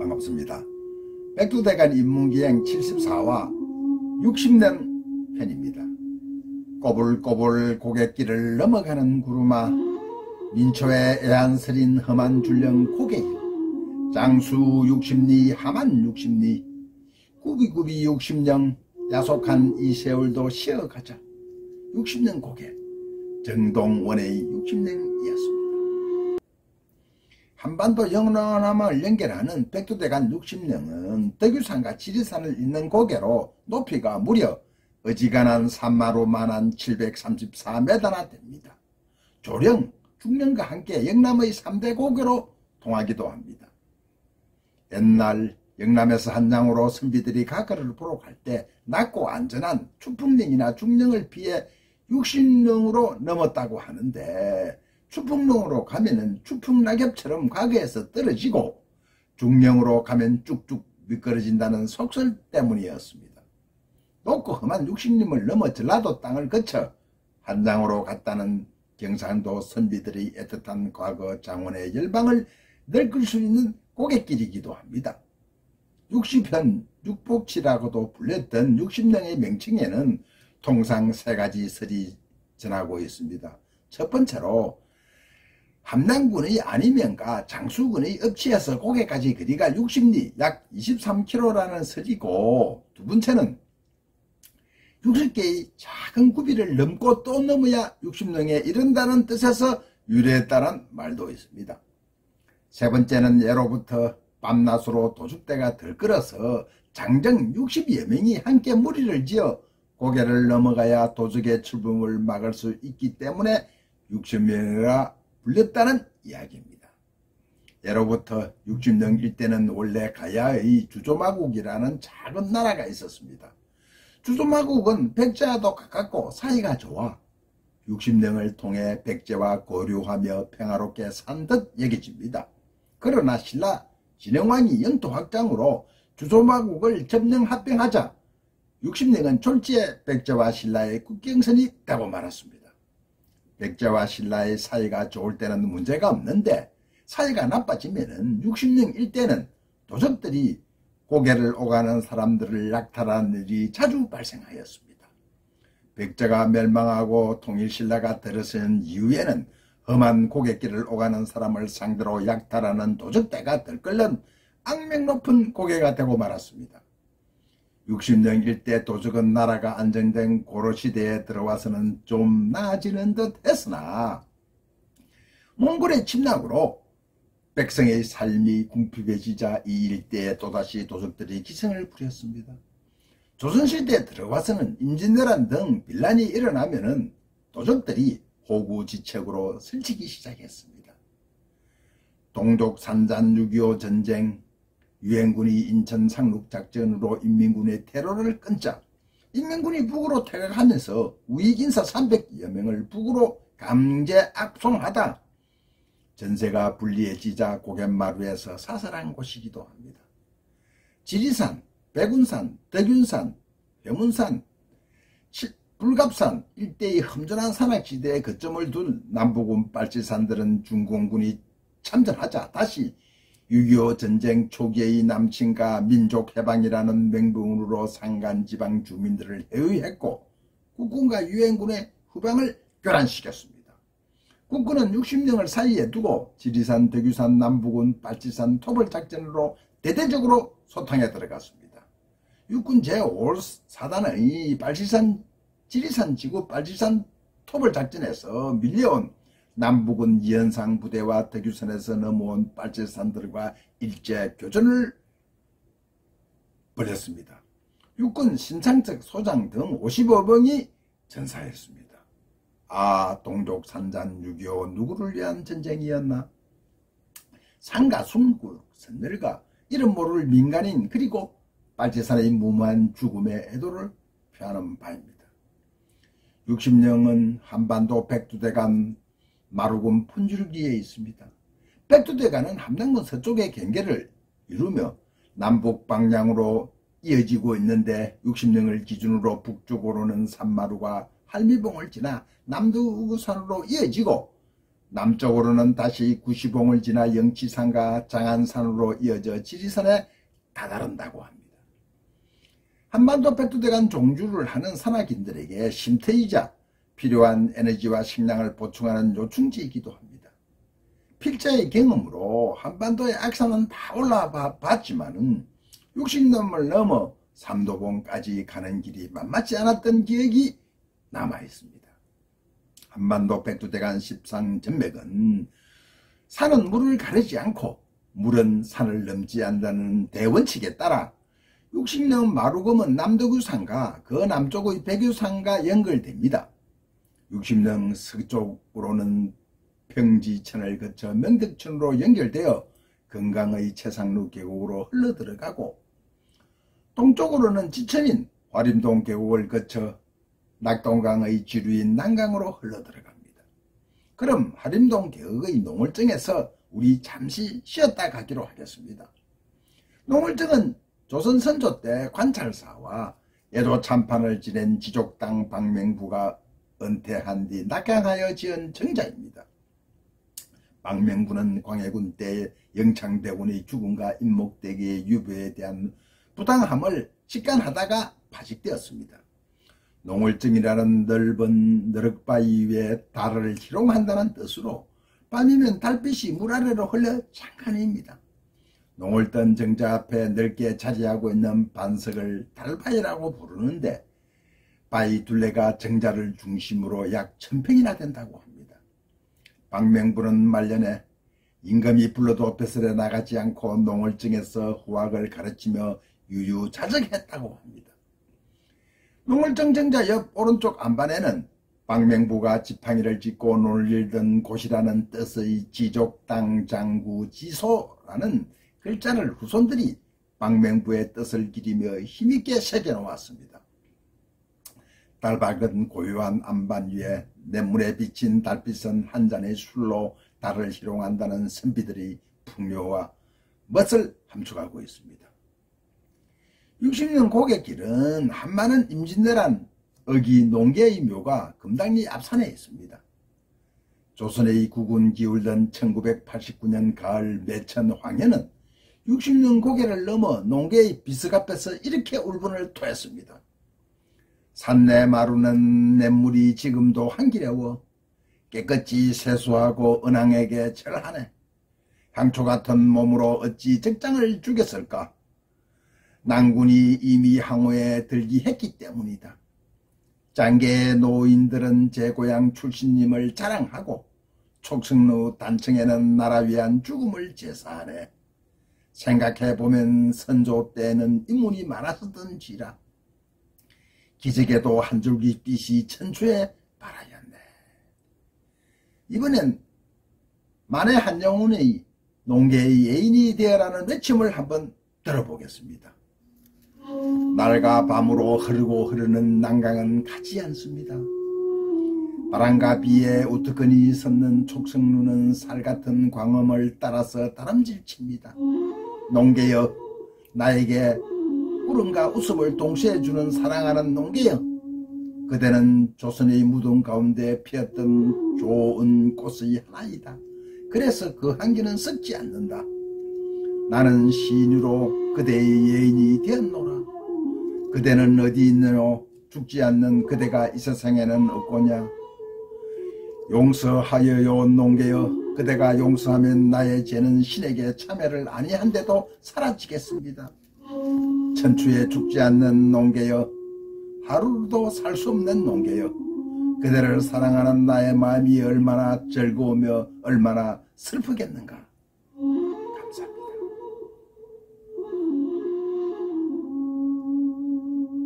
반갑습니다. 백두대간 인문기행 74화 60년 편입니다. 꼬불꼬불 고갯길을 넘어가는 구루마, 민초에 애한서린 험한 줄령 고개길, 장수 60리 하만 60리, 구비구비 60령 야속한 이 세월도 쉬어가자. 60년 고개, 정동원의 60년이었습니다. 한반도 영남을 연결하는 백두대간 60령은 덕유산과 지리산을 잇는 고개로 높이가 무려 어지간한 산마루만한 734m나 됩니다. 조령, 중령과 함께 영남의 3대 고개로 통하기도 합니다. 옛날 영남에서 한양으로 선비들이 가거를 보러 갈 때 낮고 안전한 추풍령이나 중령을 피해 60령으로 넘었다고 하는데, 추풍령으로 가면은 추풍낙엽처럼 가거에서 떨어지고 중령으로 가면 쭉쭉 미끄러진다는 속설 때문이었습니다. 높고 험한 60림을 넘어 전라도 땅을 거쳐 한양으로 갔다는 경상도 선비들의 애틋한 과거 장원의 열방을 늙을 수 있는 고갯길이기도 합니다. 60현 육복치라고도 불렸던 60령의 명칭에는 통상 세 가지 설이 전하고 있습니다. 첫 번째로 함양군의 안이면과 장수군의 읍치에서 고개까지 거리가 60리 약 23km라는 설이고, 두 번째는 60개의 작은 구비를 넘고 또 넘어야 60령에 이른다는 뜻에서 유래했다는 말도 있습니다. 세 번째는 예로부터 밤낮으로 도둑대가 들끓어서 장정 60여 명이 함께 무리를 지어 고개를 넘어가야 도둑의 출범을 막을 수 있기 때문에 60명이라 불렸다는 이야기입니다. 예로부터 60령 일대는 원래 가야의 주조마국이라는 작은 나라가 있었습니다. 주조마국은 백제와도 가깝고 사이가 좋아 60령을 통해 백제와 고류하며 평화롭게 산 듯 여겨집니다. 그러나 신라 진흥왕이 영토 확장으로 주조마국을 점령 합병하자 60령은 졸지에 백제와 신라의 국경선이 되고 말았습니다. 백제와 신라의 사이가 좋을 때는 문제가 없는데, 사이가 나빠지면은 60령 일대는 도적들이 고개를 오가는 사람들을 약탈하는 일이 자주 발생하였습니다. 백제가 멸망하고 통일신라가 들어선 이후에는 험한 고갯길을 오가는 사람을 상대로 약탈하는 도적대가 들끓는 악명 높은 고개가 되고 말았습니다. 60령 일대 도적은 나라가 안정된 고려시대에 들어와서는 좀 나아지는 듯 했으나, 몽골의 침략으로 백성의 삶이 궁핍해지자 이 일대에 또다시 도적들이 기승을 부렸습니다. 조선시대에 들어와서는 임진왜란 등 빌란이 일어나면은 도적들이 호구지책으로 설치기 시작했습니다. 동족 산잔 6.25 전쟁, 유엔군이 인천 상륙작전으로 인민군의 테러를 끊자 인민군이 북으로 퇴각하면서 우익인사 300여 명을 북으로 강제 압송하다 전세가 불리해지자 고갯마루에서 사살한 곳이기도 합니다. 지리산, 백운산, 덕윤산, 회문산, 불갑산 일대의 험준한 산악지대에 거점을 둔 남부군 빨치산들은 중공군이 참전하자 다시 6.25 전쟁 초기의 남침과 민족해방이라는 맹붕으로 산간지방 주민들을 해외했고, 국군과 유엔군의 후방을 교란시켰습니다. 국군은 60령을 사이에 두고 지리산, 덕유산, 남부군, 빨치산 토벌작전으로 대대적으로 소탕에 들어갔습니다. 육군 제5사단의 빨치산, 지리산 지구 빨치산 토벌작전에서 밀려온 남부군 이현상 부대와 덕유산에서 넘어온 빨치산들과 일제 교전을 벌였습니다. 육군 신창적 소장 등 55명이 전사했습니다. 아, 동족 산잔 6.25 누구를 위한 전쟁이었나? 산과 숨구, 선멸과 이름 모를 민간인, 그리고 빨치산의 무모한 죽음의 애도를 표하는 바입니다. 60령은 한반도 백두대간 마루군 분줄기에 있습니다. 백두대간은 함양군 서쪽의 경계를 이루며 남북 방향으로 이어지고 있는데, 60령을 기준으로 북쪽으로는 산마루가 할미봉을 지나 남두산으로 이어지고 남쪽으로는 다시 구시봉을 지나 영치산과 장안산으로 이어져 지리산에 다다른다고 합니다. 한반도 백두대간 종주를 하는 산악인들에게 쉼터이자 필요한 에너지와 식량을 보충하는 요충지이기도 합니다. 필자의 경험으로 한반도의 악산은 다 올라와 봤지만은 60넘을 넘어 삼도봉까지 가는 길이 만만치 않았던 기억이 남아있습니다. 한반도 백두대간 십상전맥은 산은 물을 가르지 않고 물은 산을 넘지 않는다는 대원칙에 따라 60령 마루검은 남도교산과 그 남쪽의 백유산과 연결됩니다. 60령 서쪽으로는 평지천을 거쳐 명덕천으로 연결되어 건강의 최상루 계곡으로 흘러들어가고 동쪽으로는 지천인 화림동 계곡을 거쳐 낙동강의 지류인 난강으로 흘러들어갑니다. 그럼 화림동 계곡의 농월정에서 우리 잠시 쉬었다 가기로 하겠습니다. 농월정은 조선 선조 때 관찰사와 예조 참판을 지낸 지족당 박명부가 은퇴한 뒤 낙향하여 지은 정자입니다. 박명부는 광해군 때 영창대군의 죽음과 임목대기의 유배에 대한 부당함을 직관하다가 파직되었습니다. 농월정이라는 넓은 너럭바위 위에 달을 희롱한다는 뜻으로 밤이면 달빛이 물 아래로 흘러 장관입니다. 농월던 정자 앞에 넓게 자리하고 있는 반석을 달바위라고 부르는데 바위 둘레가 정자를 중심으로 약 1000평이나 된다고 합니다. 박명부는 말년에 임금이 불러도 벼슬에 나가지 않고 농월정에서 후학을 가르치며 유유자적했다고 합니다. 농월정 정자 옆 오른쪽 안반에는 박명부가 지팡이를 짚고 놀리던 곳이라는 뜻의 지족당 장구 지소라는 글자를 후손들이 박명부의 뜻을 기리며 힘있게 새겨놓았습니다. 달박은 고요한 안반 위에 냇물에 비친 달빛은 한 잔의 술로 달을 희롱한다는 선비들의 풍요와 멋을 함축하고 있습니다. 60년 고갯길은 한마는 임진왜란 어기 농계의 묘가 금당리 앞산에 있습니다. 조선의 국운 기울던 1989년 가을 매천 황해는 60년 고개를 넘어 농계의 비석 앞에서 이렇게 울분을 토했습니다. 산내 마루는 냇물이 지금도 한기려워 깨끗이 세수하고 은항에게 절하네. 향초 같은 몸으로 어찌 적장을 죽였을까? 난군이 이미 항우에 들기했기 때문이다. 장계의 노인들은 제 고향 출신님을 자랑하고 촉승루 단청에는 나라 위한 죽음을 제사하네. 생각해보면 선조 때는 인문이 많았었던지라 기적에도 한 줄기 빛이 천추에 발하였네. 이번엔 만해 한영훈의 농계의 예인이 되어라는 외침을 한번 들어보겠습니다. 날과 밤으로 흐르고 흐르는 난강은 가지 않습니다. 바람과 비에 우두커니 섰는 촉성루는 살같은 광음을 따라서 다람질칩니다. 농계여, 나에게 울음과 웃음을 동시에 주는 사랑하는 농계여, 그대는 조선의 무덤 가운데 피었던 좋은 꽃의 하나이다. 그래서 그 향기는 썩지 않는다. 나는 시인으로 그대의 예인이 되었노라. 그대는 어디 있느뇨? 죽지 않는 그대가 이 세상에는 없거냐? 용서하여요 농계여. 그대가 용서하면 나의 죄는 신에게 참여를 아니한데도 사라지겠습니다. 천추에 죽지 않는 농계여, 하루도 살 수 없는 농계여, 그대를 사랑하는 나의 마음이 얼마나 즐거우며 얼마나 슬프겠는가.